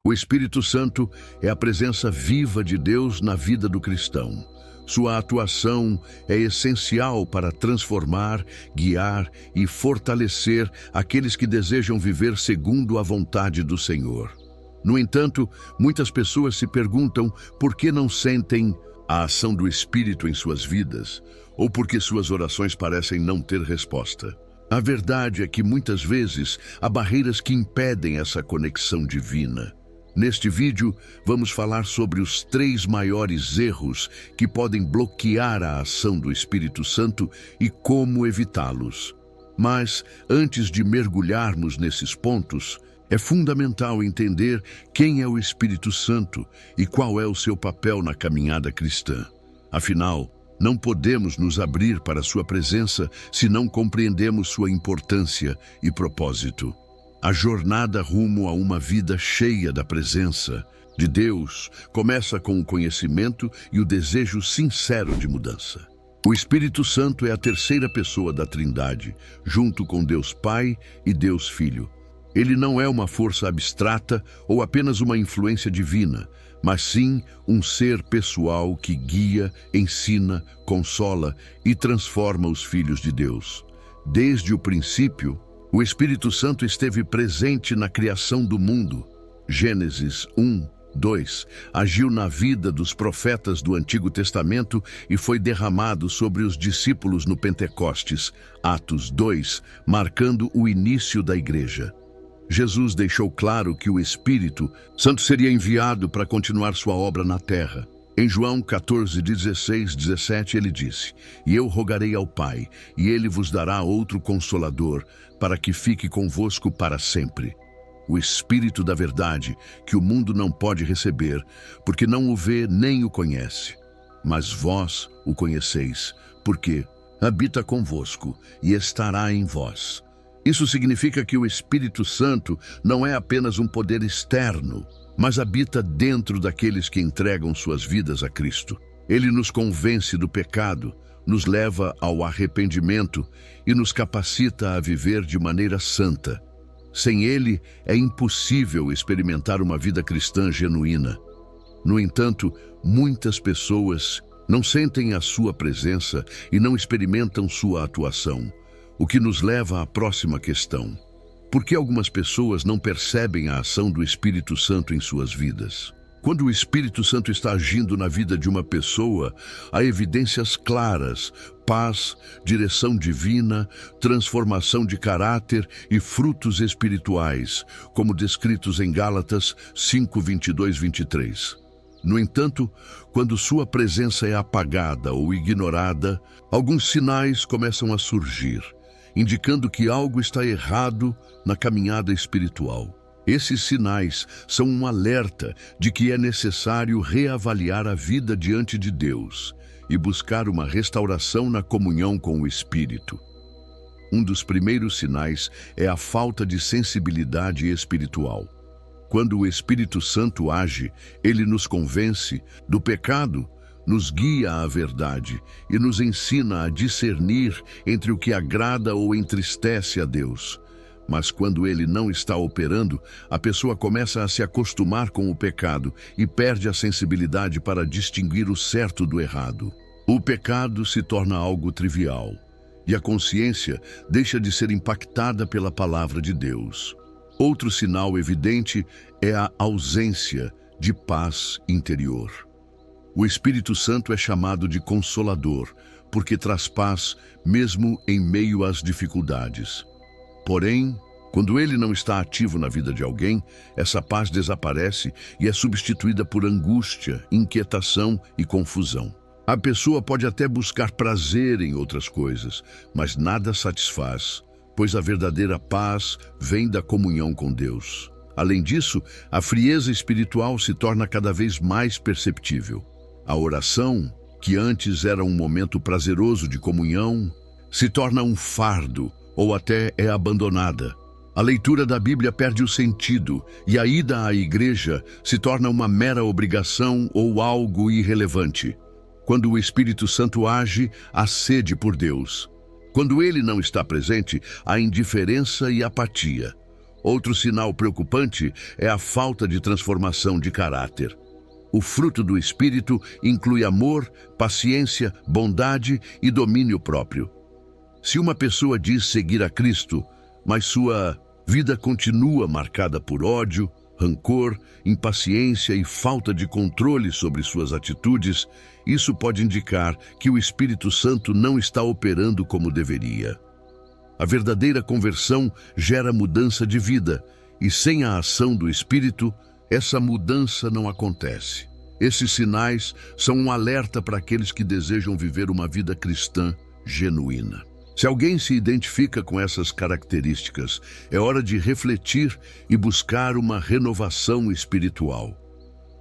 O Espírito Santo é a presença viva de Deus na vida do cristão. Sua atuação é essencial para transformar, guiar e fortalecer aqueles que desejam viver segundo a vontade do Senhor. No entanto, muitas pessoas se perguntam por que não sentem a ação do Espírito em suas vidas, ou porque suas orações parecem não ter resposta. A verdade é que muitas vezes há barreiras que impedem essa conexão divina. Neste vídeo, vamos falar sobre os 3 maiores erros que podem bloquear a ação do Espírito Santo e como evitá-los. Mas, antes de mergulharmos nesses pontos, é fundamental entender quem é o Espírito Santo e qual é o seu papel na caminhada cristã. Afinal, não podemos nos abrir para sua presença se não compreendemos sua importância e propósito. A jornada rumo a uma vida cheia da presença de Deus começa com o conhecimento e o desejo sincero de mudança. O Espírito Santo é a 3ª pessoa da Trindade, junto com Deus Pai e Deus Filho. Ele não é uma força abstrata ou apenas uma influência divina, mas sim um ser pessoal que guia, ensina, consola e transforma os filhos de Deus. Desde o princípio, o Espírito Santo esteve presente na criação do mundo. Gênesis 1:2 agiu na vida dos profetas do Antigo Testamento e foi derramado sobre os discípulos no Pentecostes, Atos 2, marcando o início da igreja. Jesus deixou claro que o Espírito Santo seria enviado para continuar sua obra na terra. Em João 14:16-17 ele disse: "E eu rogarei ao Pai, e ele vos dará outro Consolador, para que fique convosco para sempre. O Espírito da verdade, que o mundo não pode receber, porque não o vê nem o conhece. Mas vós o conheceis, porque habita convosco e estará em vós." Isso significa que o Espírito Santo não é apenas um poder externo, mas habita dentro daqueles que entregam suas vidas a Cristo. Ele nos convence do pecado, nos leva ao arrependimento e nos capacita a viver de maneira santa. Sem ele, é impossível experimentar uma vida cristã genuína. No entanto, muitas pessoas não sentem a sua presença e não experimentam sua atuação, o que nos leva à próxima questão. Por que algumas pessoas não percebem a ação do Espírito Santo em suas vidas? Quando o Espírito Santo está agindo na vida de uma pessoa, há evidências claras: paz, direção divina, transformação de caráter e frutos espirituais, como descritos em Gálatas 5:22-23. No entanto, quando sua presença é apagada ou ignorada, alguns sinais começam a surgir, indicando que algo está errado na caminhada espiritual. Esses sinais são um alerta de que é necessário reavaliar a vida diante de Deus e buscar uma restauração na comunhão com o Espírito. Um dos primeiros sinais é a falta de sensibilidade espiritual. Quando o Espírito Santo age, ele nos convence do pecado, nos guia à verdade e nos ensina a discernir entre o que agrada ou entristece a Deus. Mas quando ele não está operando, a pessoa começa a se acostumar com o pecado e perde a sensibilidade para distinguir o certo do errado. O pecado se torna algo trivial e a consciência deixa de ser impactada pela palavra de Deus. Outro sinal evidente é a ausência de paz interior. O Espírito Santo é chamado de Consolador, porque traz paz mesmo em meio às dificuldades. Porém, quando ele não está ativo na vida de alguém, essa paz desaparece e é substituída por angústia, inquietação e confusão. A pessoa pode até buscar prazer em outras coisas, mas nada satisfaz, pois a verdadeira paz vem da comunhão com Deus. Além disso, a frieza espiritual se torna cada vez mais perceptível. A oração, que antes era um momento prazeroso de comunhão, se torna um fardo ou até é abandonada. A leitura da Bíblia perde o sentido e a ida à igreja se torna uma mera obrigação ou algo irrelevante. Quando o Espírito Santo age, há sede por Deus. Quando ele não está presente, há indiferença e apatia. Outro sinal preocupante é a falta de transformação de caráter. O fruto do Espírito inclui amor, paciência, bondade e domínio próprio. Se uma pessoa diz seguir a Cristo, mas sua vida continua marcada por ódio, rancor, impaciência e falta de controle sobre suas atitudes, isso pode indicar que o Espírito Santo não está operando como deveria. A verdadeira conversão gera mudança de vida, e sem a ação do Espírito, essa mudança não acontece. Esses sinais são um alerta para aqueles que desejam viver uma vida cristã genuína. Se alguém se identifica com essas características, é hora de refletir e buscar uma renovação espiritual.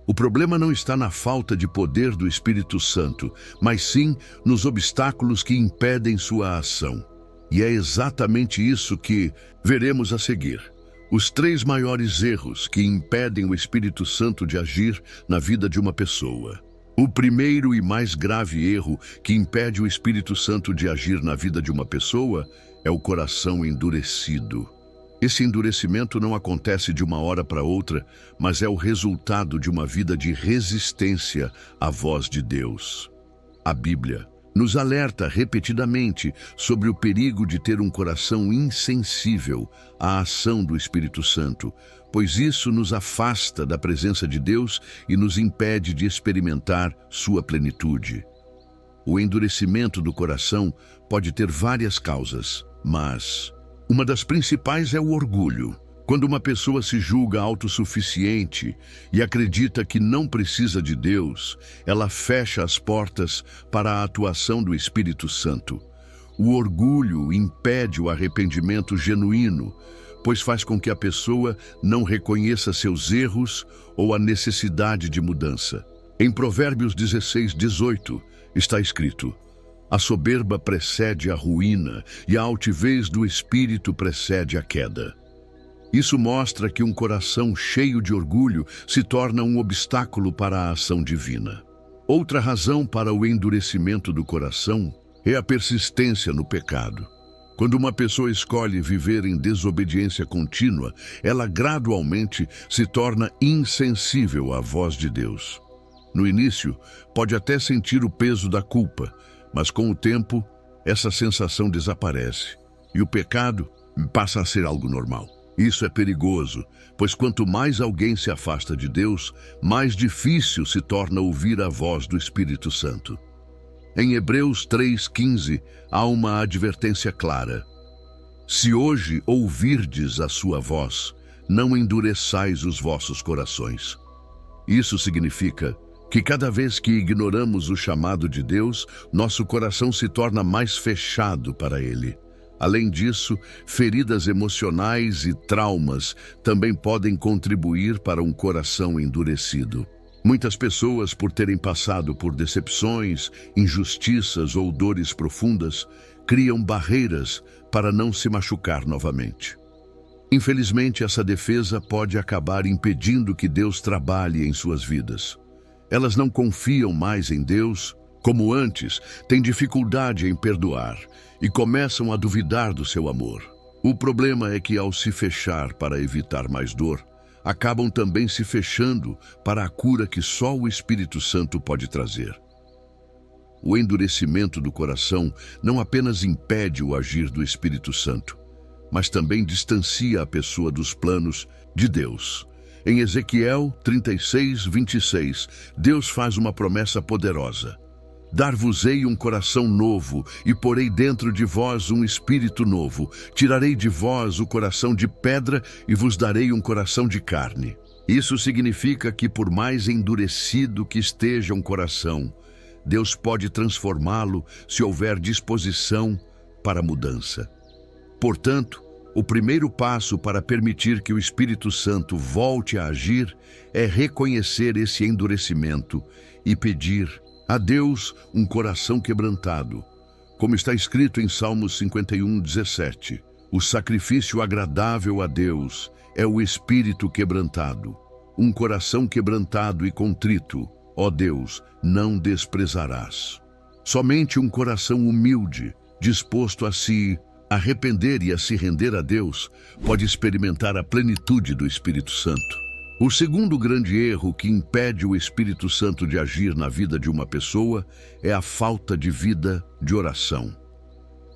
O problema não está na falta de poder do Espírito Santo, mas sim nos obstáculos que impedem sua ação. E é exatamente isso que veremos a seguir. Os 3 maiores erros que impedem o Espírito Santo de agir na vida de uma pessoa. O primeiro e mais grave erro que impede o Espírito Santo de agir na vida de uma pessoa é o coração endurecido. Esse endurecimento não acontece de uma hora para outra, mas é o resultado de uma vida de resistência à voz de Deus. A Bíblia nos alerta repetidamente sobre o perigo de ter um coração insensível à ação do Espírito Santo, pois isso nos afasta da presença de Deus e nos impede de experimentar sua plenitude. O endurecimento do coração pode ter várias causas, mas uma das principais é o orgulho. Quando uma pessoa se julga autossuficiente e acredita que não precisa de Deus, ela fecha as portas para a atuação do Espírito Santo. O orgulho impede o arrependimento genuíno, pois faz com que a pessoa não reconheça seus erros ou a necessidade de mudança. Em Provérbios 16:18 está escrito: a soberba precede a ruína e a altivez do espírito precede a queda. Isso mostra que um coração cheio de orgulho se torna um obstáculo para a ação divina. Outra razão para o endurecimento do coração é a persistência no pecado. Quando uma pessoa escolhe viver em desobediência contínua, ela gradualmente se torna insensível à voz de Deus. No início, pode até sentir o peso da culpa, mas com o tempo, essa sensação desaparece e o pecado passa a ser algo normal. Isso é perigoso, pois quanto mais alguém se afasta de Deus, mais difícil se torna ouvir a voz do Espírito Santo. Em Hebreus 3:15, há uma advertência clara. Se hoje ouvirdes a sua voz, não endureçais os vossos corações. Isso significa que cada vez que ignoramos o chamado de Deus, nosso coração se torna mais fechado para Ele. Além disso, feridas emocionais e traumas também podem contribuir para um coração endurecido. Muitas pessoas, por terem passado por decepções, injustiças ou dores profundas, criam barreiras para não se machucar novamente. Infelizmente, essa defesa pode acabar impedindo que Deus trabalhe em suas vidas. Elas não confiam mais em Deus como antes, têm dificuldade em perdoar e começam a duvidar do seu amor. O problema é que, ao se fechar para evitar mais dor, acabam também se fechando para a cura que só o Espírito Santo pode trazer. O endurecimento do coração não apenas impede o agir do Espírito Santo, mas também distancia a pessoa dos planos de Deus. Em Ezequiel 36:26, Deus faz uma promessa poderosa: dar-vos-ei um coração novo, e porei dentro de vós um espírito novo. Tirarei de vós o coração de pedra e vos darei um coração de carne. Isso significa que, por mais endurecido que esteja um coração, Deus pode transformá-lo se houver disposição para a mudança. Portanto, o primeiro passo para permitir que o Espírito Santo volte a agir é reconhecer esse endurecimento e pedir a Deus um coração quebrantado. Como está escrito em Salmos 51:17, o sacrifício agradável a Deus é o espírito quebrantado. Um coração quebrantado e contrito, ó Deus, não desprezarás. Somente um coração humilde, disposto a se arrepender e a se render a Deus, pode experimentar a plenitude do Espírito Santo. O segundo grande erro que impede o Espírito Santo de agir na vida de uma pessoa é a falta de vida de oração.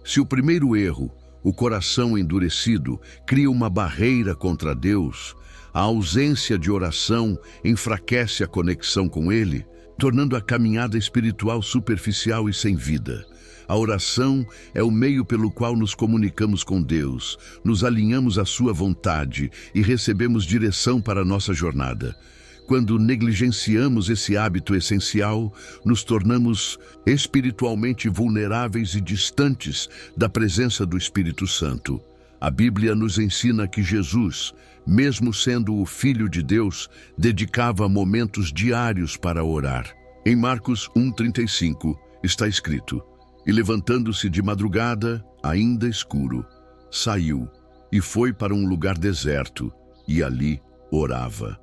Se o primeiro erro, o coração endurecido, cria uma barreira contra Deus, a ausência de oração enfraquece a conexão com Ele, tornando a caminhada espiritual superficial e sem vida. A oração é o meio pelo qual nos comunicamos com Deus, nos alinhamos à sua vontade e recebemos direção para a nossa jornada. Quando negligenciamos esse hábito essencial, nos tornamos espiritualmente vulneráveis e distantes da presença do Espírito Santo. A Bíblia nos ensina que Jesus, mesmo sendo o Filho de Deus, dedicava momentos diários para orar. Em Marcos 1:35 está escrito: "E levantando-se de madrugada, ainda escuro, saiu e foi para um lugar deserto, e ali orava."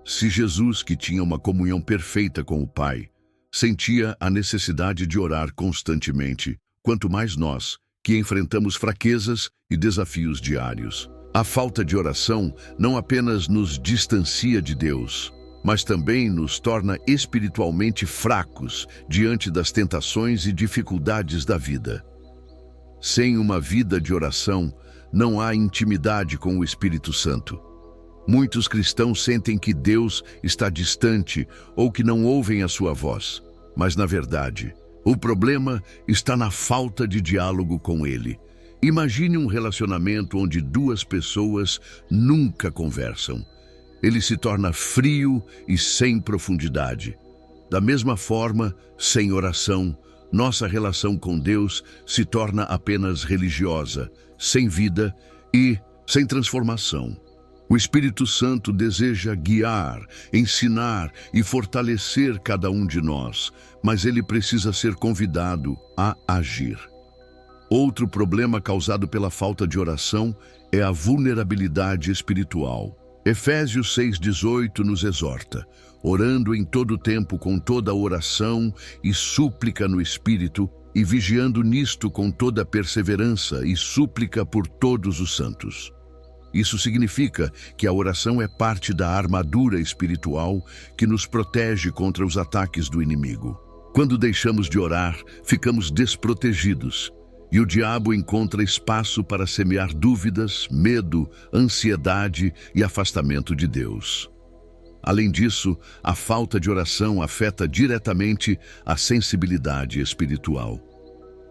Se Jesus, que tinha uma comunhão perfeita com o Pai, sentia a necessidade de orar constantemente, quanto mais nós, que enfrentamos fraquezas e desafios diários. A falta de oração não apenas nos distancia de Deus, mas também nos torna espiritualmente fracos diante das tentações e dificuldades da vida. Sem uma vida de oração, não há intimidade com o Espírito Santo. Muitos cristãos sentem que Deus está distante ou que não ouvem a sua voz, mas na verdade, o problema está na falta de diálogo com Ele. Imagine um relacionamento onde duas pessoas nunca conversam. Ele se torna frio e sem profundidade. Da mesma forma, sem oração, nossa relação com Deus se torna apenas religiosa, sem vida e sem transformação. O Espírito Santo deseja guiar, ensinar e fortalecer cada um de nós, mas ele precisa ser convidado a agir. Outro problema causado pela falta de oração é a vulnerabilidade espiritual. Efésios 6:18 nos exorta: "Orando em todo o tempo com toda oração e súplica no Espírito, e vigiando nisto com toda perseverança e súplica por todos os santos." Isso significa que a oração é parte da armadura espiritual que nos protege contra os ataques do inimigo. Quando deixamos de orar, ficamos desprotegidos, e o diabo encontra espaço para semear dúvidas, medo, ansiedade e afastamento de Deus. Além disso, a falta de oração afeta diretamente a sensibilidade espiritual.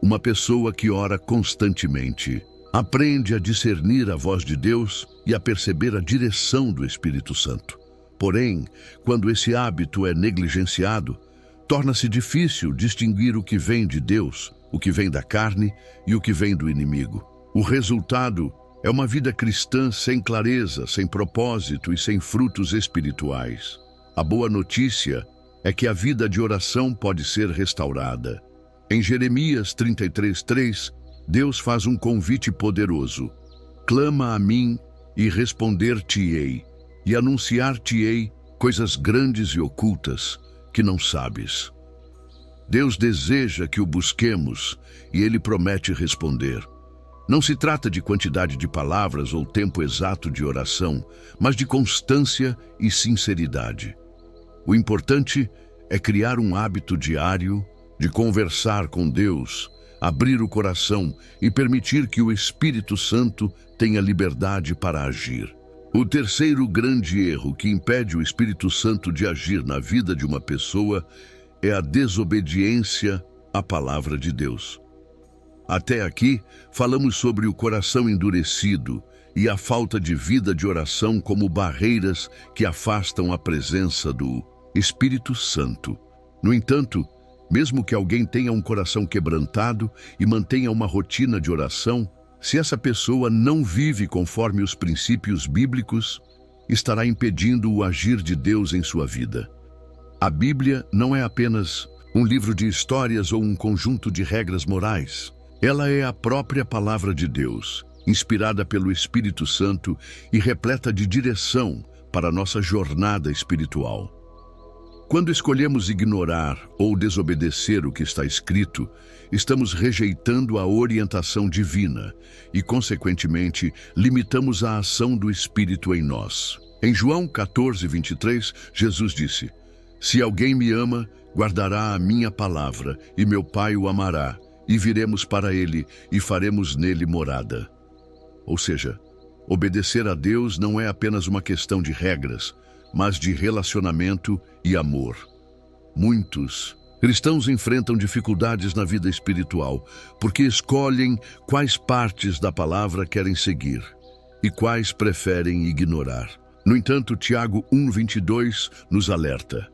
Uma pessoa que ora constantemente aprende a discernir a voz de Deus e a perceber a direção do Espírito Santo. Porém, quando esse hábito é negligenciado, torna-se difícil distinguir o que vem de Deus, o que vem da carne e o que vem do inimigo. O resultado é uma vida cristã sem clareza, sem propósito e sem frutos espirituais. A boa notícia é que a vida de oração pode ser restaurada. Em Jeremias 33:3, Deus faz um convite poderoso: "Clama a mim e responder-te-ei, e anunciar-te-ei coisas grandes e ocultas que não sabes." Deus deseja que o busquemos e Ele promete responder. Não se trata de quantidade de palavras ou tempo exato de oração, mas de constância e sinceridade. O importante é criar um hábito diário de conversar com Deus, abrir o coração e permitir que o Espírito Santo tenha liberdade para agir. O terceiro grande erro que impede o Espírito Santo de agir na vida de uma pessoa é a desobediência à palavra de Deus. Até aqui, falamos sobre o coração endurecido e a falta de vida de oração como barreiras que afastam a presença do Espírito Santo. No entanto, mesmo que alguém tenha um coração quebrantado e mantenha uma rotina de oração, se essa pessoa não vive conforme os princípios bíblicos, estará impedindo o agir de Deus em sua vida. A Bíblia não é apenas um livro de histórias ou um conjunto de regras morais. Ela é a própria palavra de Deus, inspirada pelo Espírito Santo e repleta de direção para a nossa jornada espiritual. Quando escolhemos ignorar ou desobedecer o que está escrito, estamos rejeitando a orientação divina e, consequentemente, limitamos a ação do Espírito em nós. Em João 14:23, Jesus disse: "Se alguém me ama, guardará a minha palavra, e meu Pai o amará, e viremos para ele e faremos nele morada." Ou seja, obedecer a Deus não é apenas uma questão de regras, mas de relacionamento e amor. Muitos cristãos enfrentam dificuldades na vida espiritual porque escolhem quais partes da palavra querem seguir e quais preferem ignorar. No entanto, Tiago 1:22 nos alerta: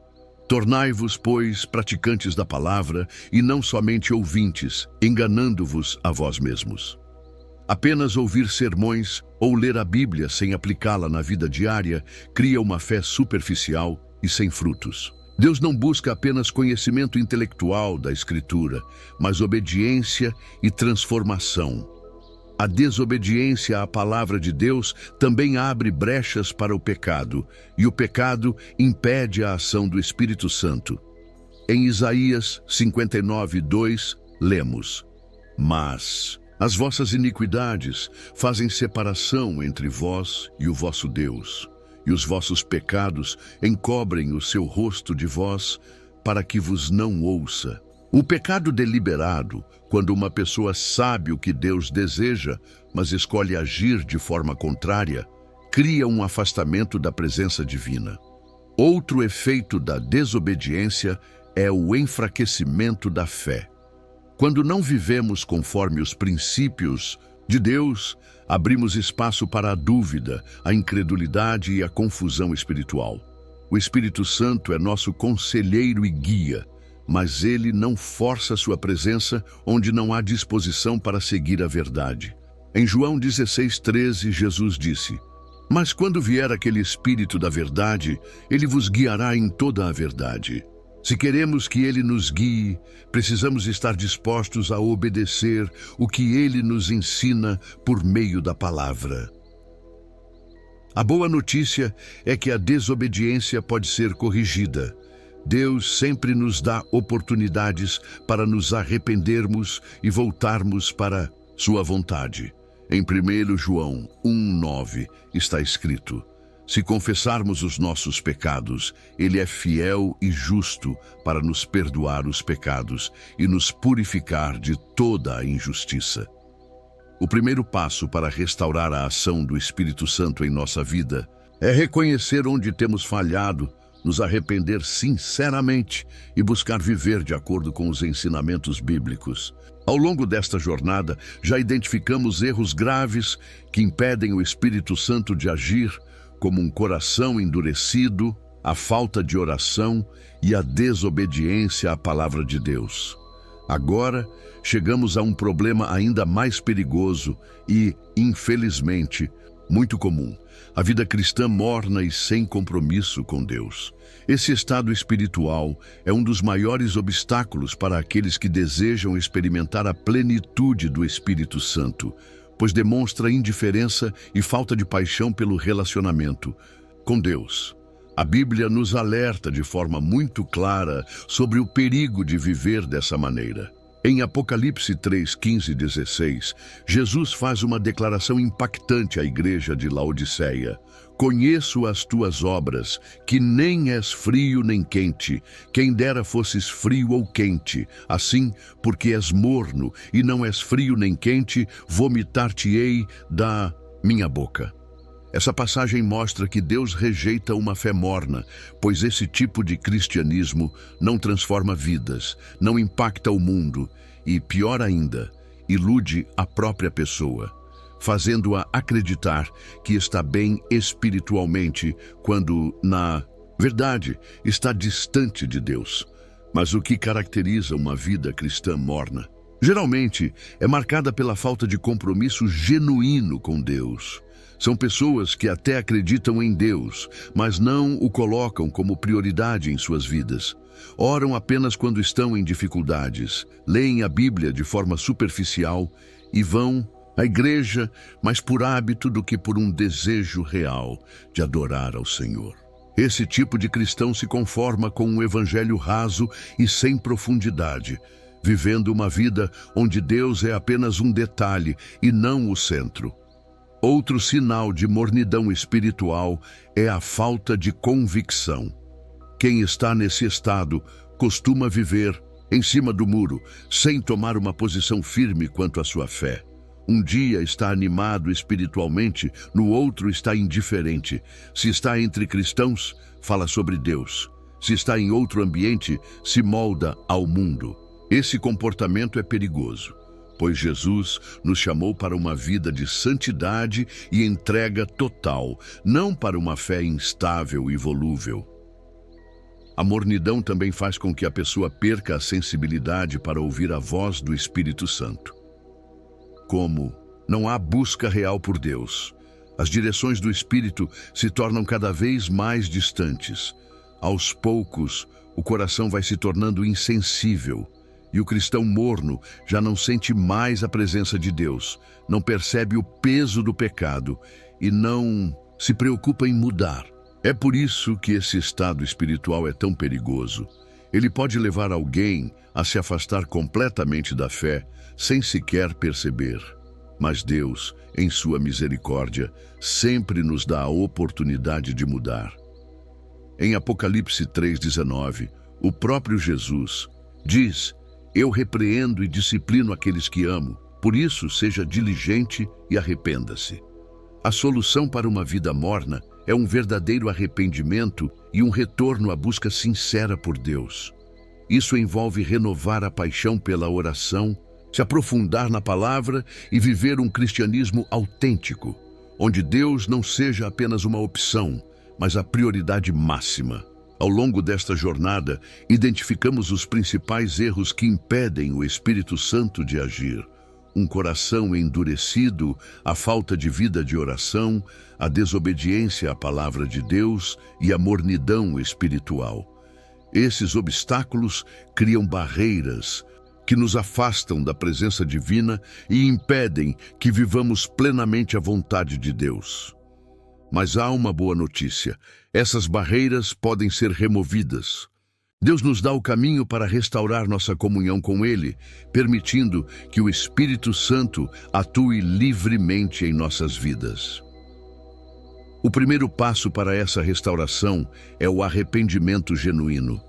"Tornai-vos, pois, praticantes da palavra e não somente ouvintes, enganando-vos a vós mesmos." Apenas ouvir sermões ou ler a Bíblia sem aplicá-la na vida diária cria uma fé superficial e sem frutos. Deus não busca apenas conhecimento intelectual da Escritura, mas obediência e transformação. A desobediência à palavra de Deus também abre brechas para o pecado, e o pecado impede a ação do Espírito Santo. Em Isaías 59:2, lemos: "Mas as vossas iniquidades fazem separação entre vós e o vosso Deus, e os vossos pecados encobrem o seu rosto de vós, para que vos não ouça." O pecado deliberado, quando uma pessoa sabe o que Deus deseja, mas escolhe agir de forma contrária, cria um afastamento da presença divina. Outro efeito da desobediência é o enfraquecimento da fé. Quando não vivemos conforme os princípios de Deus, abrimos espaço para a dúvida, a incredulidade e a confusão espiritual. O Espírito Santo é nosso conselheiro e guia, mas ele não força sua presença onde não há disposição para seguir a verdade. Em João 16:13, Jesus disse: "Mas quando vier aquele Espírito da verdade, ele vos guiará em toda a verdade." Se queremos que ele nos guie, precisamos estar dispostos a obedecer o que ele nos ensina por meio da palavra. A boa notícia é que a desobediência pode ser corrigida. Deus sempre nos dá oportunidades para nos arrependermos e voltarmos para sua vontade. Em 1 João 1:9 está escrito: "Se confessarmos os nossos pecados, ele é fiel e justo para nos perdoar os pecados e nos purificar de toda a injustiça." O primeiro passo para restaurar a ação do Espírito Santo em nossa vida é reconhecer onde temos falhado, nos arrepender sinceramente e buscar viver de acordo com os ensinamentos bíblicos. Ao longo desta jornada, já identificamos erros graves que impedem o Espírito Santo de agir, como um coração endurecido, a falta de oração e a desobediência à palavra de Deus. Agora, chegamos a um problema ainda mais perigoso e, infelizmente, muito comum: a vida cristã morna e sem compromisso com Deus. Esse estado espiritual é um dos maiores obstáculos para aqueles que desejam experimentar a plenitude do Espírito Santo, pois demonstra indiferença e falta de paixão pelo relacionamento com Deus. A Bíblia nos alerta de forma muito clara sobre o perigo de viver dessa maneira. Em Apocalipse 3:15-16, Jesus faz uma declaração impactante à igreja de Laodiceia: "Conheço as tuas obras, que nem és frio nem quente. Quem dera fosses frio ou quente. Assim, porque és morno e não és frio nem quente, vomitar-te-ei da minha boca." Essa passagem mostra que Deus rejeita uma fé morna, pois esse tipo de cristianismo não transforma vidas, não impacta o mundo e, pior ainda, ilude a própria pessoa, fazendo-a acreditar que está bem espiritualmente, quando, na verdade, está distante de Deus. Mas o que caracteriza uma vida cristã morna? Geralmente, é marcada pela falta de compromisso genuíno com Deus. São pessoas que até acreditam em Deus, mas não o colocam como prioridade em suas vidas. Oram apenas quando estão em dificuldades, leem a Bíblia de forma superficial e vão à igreja mais por hábito do que por um desejo real de adorar ao Senhor. Esse tipo de cristão se conforma com um evangelho raso e sem profundidade, vivendo uma vida onde Deus é apenas um detalhe e não o centro. Outro sinal de mornidão espiritual é a falta de convicção. Quem está nesse estado costuma viver em cima do muro, sem tomar uma posição firme quanto à sua fé. Um dia está animado espiritualmente, no outro está indiferente. Se está entre cristãos, fala sobre Deus. Se está em outro ambiente, se molda ao mundo. Esse comportamento é perigoso, pois Jesus nos chamou para uma vida de santidade e entrega total, não para uma fé instável e volúvel. A mornidão também faz com que a pessoa perca a sensibilidade para ouvir a voz do Espírito Santo. Como não há busca real por Deus, as direções do Espírito se tornam cada vez mais distantes. Aos poucos, o coração vai se tornando insensível e o cristão morno já não sente mais a presença de Deus, não percebe o peso do pecado e não se preocupa em mudar. É por isso que esse estado espiritual é tão perigoso. Ele pode levar alguém a se afastar completamente da fé, sem sequer perceber. Mas Deus, em sua misericórdia, sempre nos dá a oportunidade de mudar. Em Apocalipse 3,19, o próprio Jesus diz: "Eu repreendo e disciplino aqueles que amo, por isso seja diligente e arrependa-se." A solução para uma vida morna é um verdadeiro arrependimento e um retorno à busca sincera por Deus. Isso envolve renovar a paixão pela oração, se aprofundar na palavra e viver um cristianismo autêntico, onde Deus não seja apenas uma opção, mas a prioridade máxima. Ao longo desta jornada, identificamos os principais erros que impedem o Espírito Santo de agir. Um coração endurecido, a falta de vida de oração, a desobediência à palavra de Deus e a mornidão espiritual. Esses obstáculos criam barreiras que nos afastam da presença divina e impedem que vivamos plenamente a vontade de Deus. Mas há uma boa notícia: essas barreiras podem ser removidas. Deus nos dá o caminho para restaurar nossa comunhão com Ele, permitindo que o Espírito Santo atue livremente em nossas vidas. O primeiro passo para essa restauração é o arrependimento genuíno.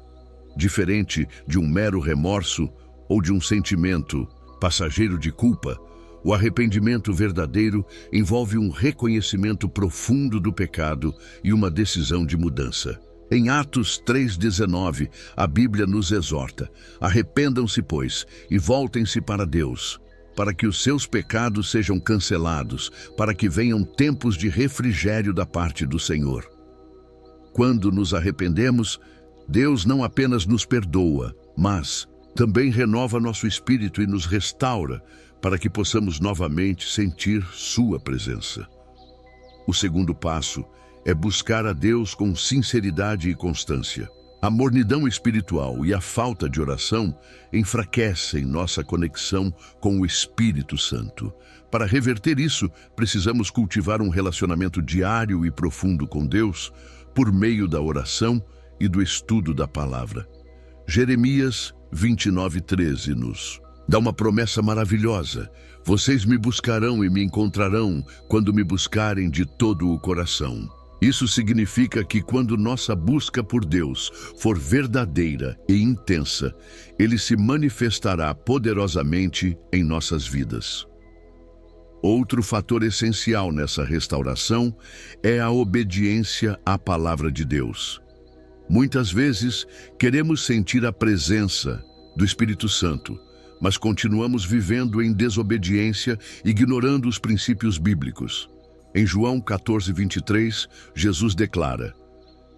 Diferente de um mero remorso ou de um sentimento passageiro de culpa, o arrependimento verdadeiro envolve um reconhecimento profundo do pecado e uma decisão de mudança. Em Atos 3,19, a Bíblia nos exorta: "Arrependam-se, pois, e voltem-se para Deus, para que os seus pecados sejam cancelados, para que venham tempos de refrigério da parte do Senhor." Quando nos arrependemos, Deus não apenas nos perdoa, mas também renova nosso espírito e nos restaura, para que possamos novamente sentir sua presença. O segundo passo é buscar a Deus com sinceridade e constância. A mornidão espiritual e a falta de oração enfraquecem nossa conexão com o Espírito Santo. Para reverter isso, precisamos cultivar um relacionamento diário e profundo com Deus por meio da oração e do estudo da palavra. Jeremias 29:13 nos dá uma promessa maravilhosa: "Vocês me buscarão e me encontrarão quando me buscarem de todo o coração." Isso significa que quando nossa busca por Deus for verdadeira e intensa, Ele se manifestará poderosamente em nossas vidas. Outro fator essencial nessa restauração é a obediência à palavra de Deus. Muitas vezes queremos sentir a presença do Espírito Santo, mas continuamos vivendo em desobediência, ignorando os princípios bíblicos. Em João 14:23, Jesus declara: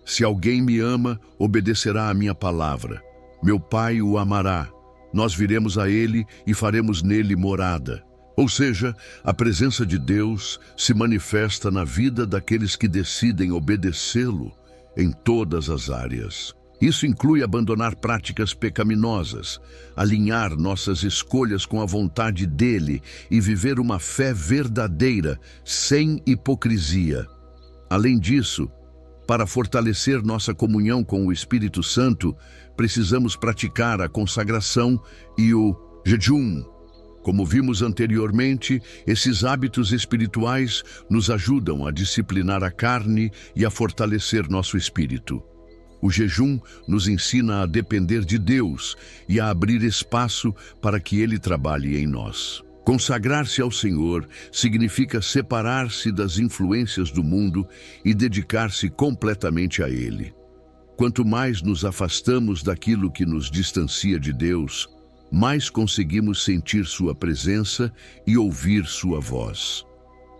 "Se alguém me ama, obedecerá à minha palavra. Meu Pai o amará. Nós viremos a ele e faremos nele morada." Ou seja, a presença de Deus se manifesta na vida daqueles que decidem obedecê-lo em todas as áreas. Isso inclui abandonar práticas pecaminosas, alinhar nossas escolhas com a vontade dele e viver uma fé verdadeira, sem hipocrisia. Além disso, Para fortalecer nossa comunhão com o Espírito Santo, precisamos praticar a consagração e o jejum. Como vimos anteriormente, esses hábitos espirituais nos ajudam a disciplinar a carne e a fortalecer nosso espírito. O jejum nos ensina a depender de Deus e a abrir espaço para que Ele trabalhe em nós. Consagrar-se ao Senhor significa separar-se das influências do mundo e dedicar-se completamente a Ele. Quanto mais nos afastamos daquilo que nos distancia de Deus, mais conseguimos sentir sua presença e ouvir sua voz.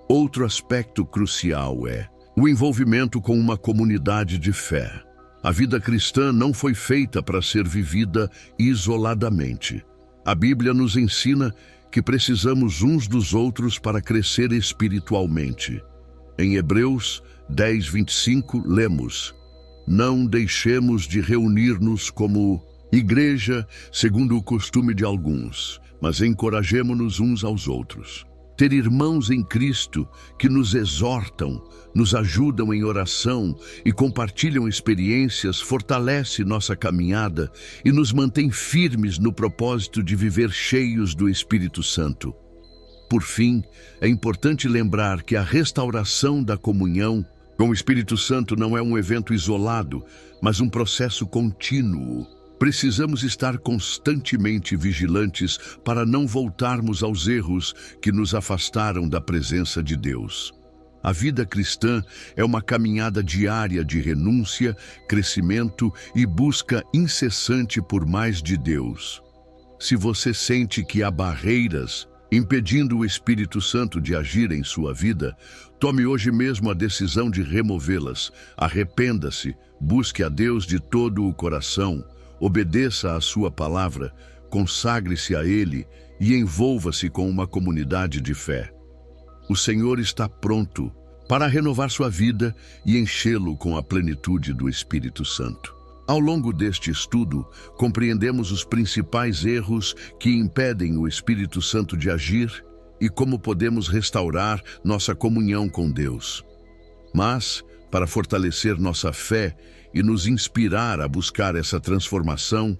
Outro aspecto crucial é o envolvimento com uma comunidade de fé. A vida cristã não foi feita para ser vivida isoladamente. A Bíblia nos ensina que precisamos uns dos outros para crescer espiritualmente. Em Hebreus 10:25, lemos: "Não deixemos de reunir-nos como igreja, segundo o costume de alguns, mas encorajemo-nos uns aos outros." Ter irmãos em Cristo que nos exortam, nos ajudam em oração e compartilham experiências fortalece nossa caminhada e nos mantém firmes no propósito de viver cheios do Espírito Santo. Por fim, é importante lembrar que a restauração da comunhão com o Espírito Santo não é um evento isolado, mas um processo contínuo. Precisamos estar constantemente vigilantes para não voltarmos aos erros que nos afastaram da presença de Deus. A vida cristã é uma caminhada diária de renúncia, crescimento e busca incessante por mais de Deus. Se você sente que há barreiras impedindo o Espírito Santo de agir em sua vida, tome hoje mesmo a decisão de removê-las. Arrependa-se, busque a Deus de todo o coração, obedeça à sua palavra, consagre-se a Ele e envolva-se com uma comunidade de fé. O Senhor está pronto para renovar sua vida e enchê-lo com a plenitude do Espírito Santo. Ao longo deste estudo, compreendemos os principais erros que impedem o Espírito Santo de agir e como podemos restaurar nossa comunhão com Deus. Mas, para fortalecer nossa fé e nos inspirar a buscar essa transformação,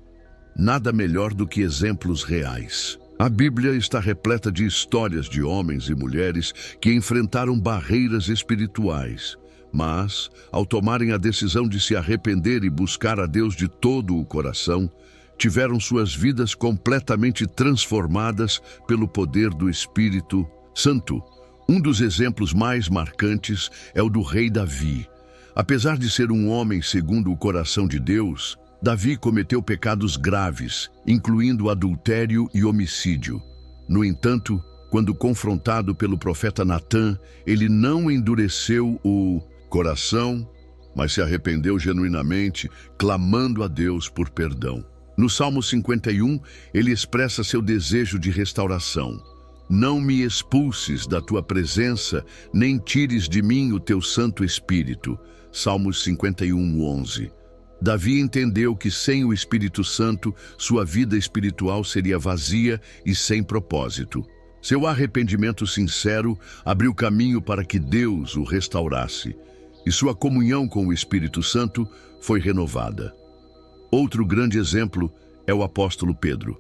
nada melhor do que exemplos reais. A Bíblia está repleta de histórias de homens e mulheres que enfrentaram barreiras espirituais, mas, ao tomarem a decisão de se arrepender e buscar a Deus de todo o coração, tiveram suas vidas completamente transformadas pelo poder do Espírito Santo. Um dos exemplos mais marcantes é o do rei Davi. Apesar de ser um homem segundo o coração de Deus, Davi cometeu pecados graves, incluindo adultério e homicídio. No entanto, quando confrontado pelo profeta Natã, ele não endureceu o coração, mas se arrependeu genuinamente, clamando a Deus por perdão. No Salmo 51, ele expressa seu desejo de restauração. "Não me expulses da tua presença, nem tires de mim o teu Santo Espírito." Salmos 51:11. Davi entendeu que sem o Espírito Santo, sua vida espiritual seria vazia e sem propósito. Seu arrependimento sincero abriu caminho para que Deus o restaurasse, e sua comunhão com o Espírito Santo foi renovada. Outro grande exemplo é o apóstolo Pedro.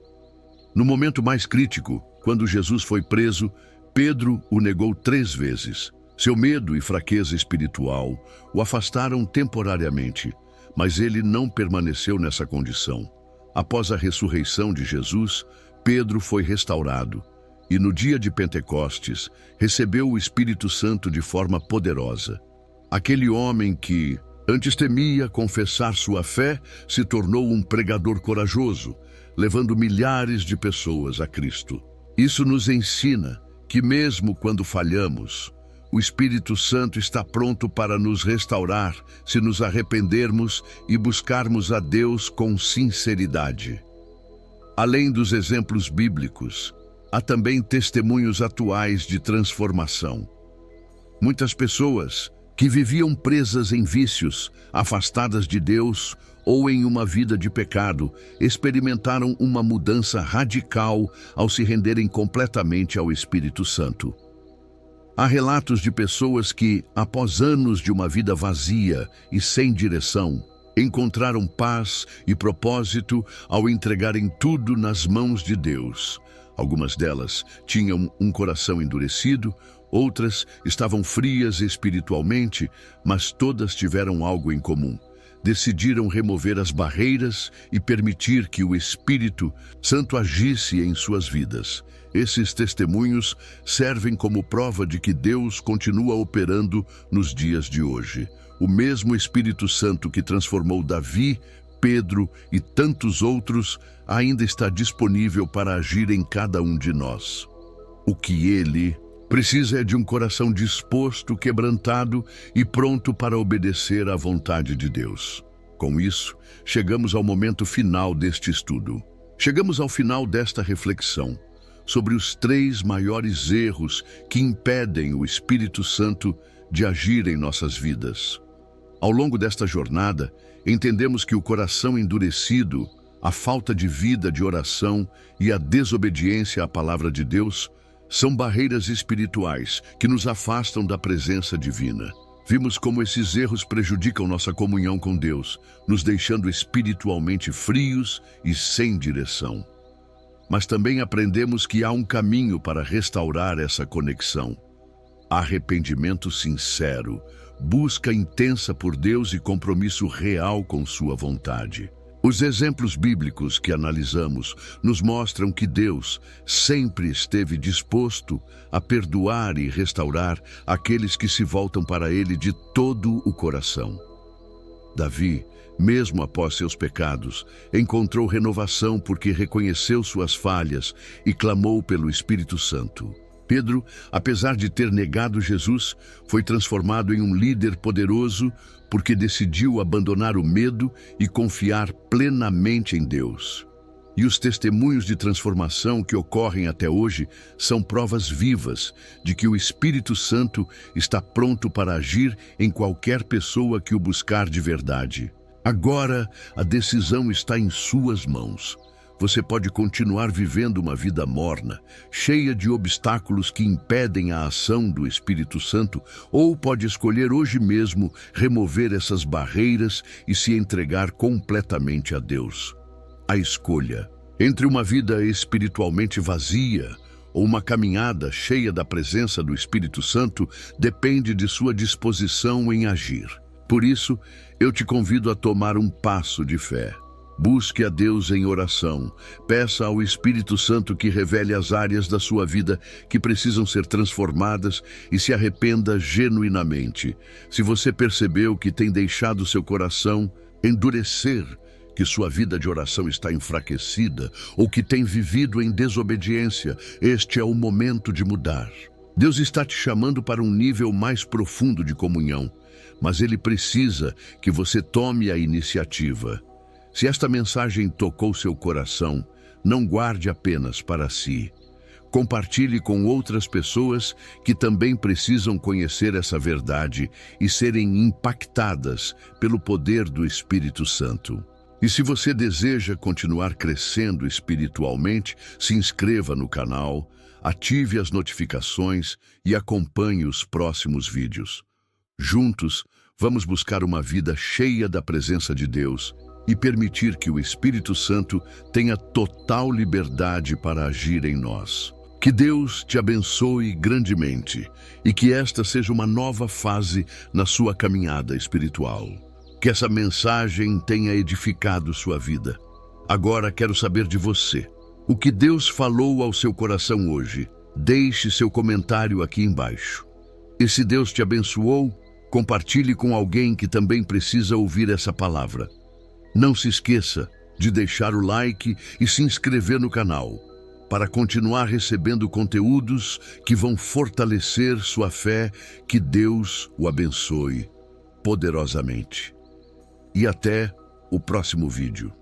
No momento mais crítico, quando Jesus foi preso, Pedro o negou 3 vezes. Seu medo e fraqueza espiritual o afastaram temporariamente, mas ele não permaneceu nessa condição. Após a ressurreição de Jesus, Pedro foi restaurado e no dia de Pentecostes recebeu o Espírito Santo de forma poderosa. Aquele homem que antes temia confessar sua fé se tornou um pregador corajoso, levando milhares de pessoas a Cristo. Isso nos ensina que mesmo quando falhamos, o Espírito Santo está pronto para nos restaurar se nos arrependermos e buscarmos a Deus com sinceridade. Além dos exemplos bíblicos, há também testemunhos atuais de transformação. Muitas pessoas que viviam presas em vícios, afastadas de Deus ou em uma vida de pecado, experimentaram uma mudança radical ao se renderem completamente ao Espírito Santo. Há relatos de pessoas que, após anos de uma vida vazia e sem direção, encontraram paz e propósito ao entregarem tudo nas mãos de Deus. Algumas delas tinham um coração endurecido, outras estavam frias espiritualmente, mas todas tiveram algo em comum. Decidiram remover as barreiras e permitir que o Espírito Santo agisse em suas vidas. Esses testemunhos servem como prova de que Deus continua operando nos dias de hoje. O mesmo Espírito Santo que transformou Davi, Pedro e tantos outros ainda está disponível para agir em cada um de nós. O que ele precisa é de um coração disposto, quebrantado e pronto para obedecer à vontade de Deus. Com isso, chegamos ao momento final deste estudo. Chegamos ao final desta reflexão sobre os 3 maiores erros que impedem o Espírito Santo de agir em nossas vidas. Ao longo desta jornada, entendemos que o coração endurecido, a falta de vida de oração e a desobediência à palavra de Deus são barreiras espirituais que nos afastam da presença divina. Vimos como esses erros prejudicam nossa comunhão com Deus, nos deixando espiritualmente frios e sem direção. Mas também aprendemos que há um caminho para restaurar essa conexão. Arrependimento sincero, busca intensa por Deus e compromisso real com sua vontade. Os exemplos bíblicos que analisamos nos mostram que Deus sempre esteve disposto a perdoar e restaurar aqueles que se voltam para Ele de todo o coração. Davi, mesmo após seus pecados, encontrou renovação porque reconheceu suas falhas e clamou pelo Espírito Santo. Pedro, apesar de ter negado Jesus, foi transformado em um líder poderoso porque decidiu abandonar o medo e confiar plenamente em Deus. E os testemunhos de transformação que ocorrem até hoje são provas vivas de que o Espírito Santo está pronto para agir em qualquer pessoa que o buscar de verdade. Agora, a decisão está em suas mãos. Você pode continuar vivendo uma vida morna, cheia de obstáculos que impedem a ação do Espírito Santo, ou pode escolher hoje mesmo remover essas barreiras e se entregar completamente a Deus. A escolha entre uma vida espiritualmente vazia ou uma caminhada cheia da presença do Espírito Santo depende de sua disposição em agir. Por isso, eu te convido a tomar um passo de fé. Busque a Deus em oração. Peça ao Espírito Santo que revele as áreas da sua vida que precisam ser transformadas e se arrependa genuinamente. Se você percebeu que tem deixado seu coração endurecer, que sua vida de oração está enfraquecida ou que tem vivido em desobediência, este é o momento de mudar. Deus está te chamando para um nível mais profundo de comunhão, mas Ele precisa que você tome a iniciativa. Se esta mensagem tocou seu coração, não guarde apenas para si. Compartilhe com outras pessoas que também precisam conhecer essa verdade e serem impactadas pelo poder do Espírito Santo. E se você deseja continuar crescendo espiritualmente, se inscreva no canal, ative as notificações e acompanhe os próximos vídeos. Juntos, vamos buscar uma vida cheia da presença de Deus e permitir que o Espírito Santo tenha total liberdade para agir em nós. Que Deus te abençoe grandemente e que esta seja uma nova fase na sua caminhada espiritual. Que essa mensagem tenha edificado sua vida. Agora quero saber de você. O que Deus falou ao seu coração hoje? Deixe seu comentário aqui embaixo. E se Deus te abençoou, compartilhe com alguém que também precisa ouvir essa palavra. Não se esqueça de deixar o like e se inscrever no canal para continuar recebendo conteúdos que vão fortalecer sua fé. Que Deus o abençoe poderosamente. E até o próximo vídeo.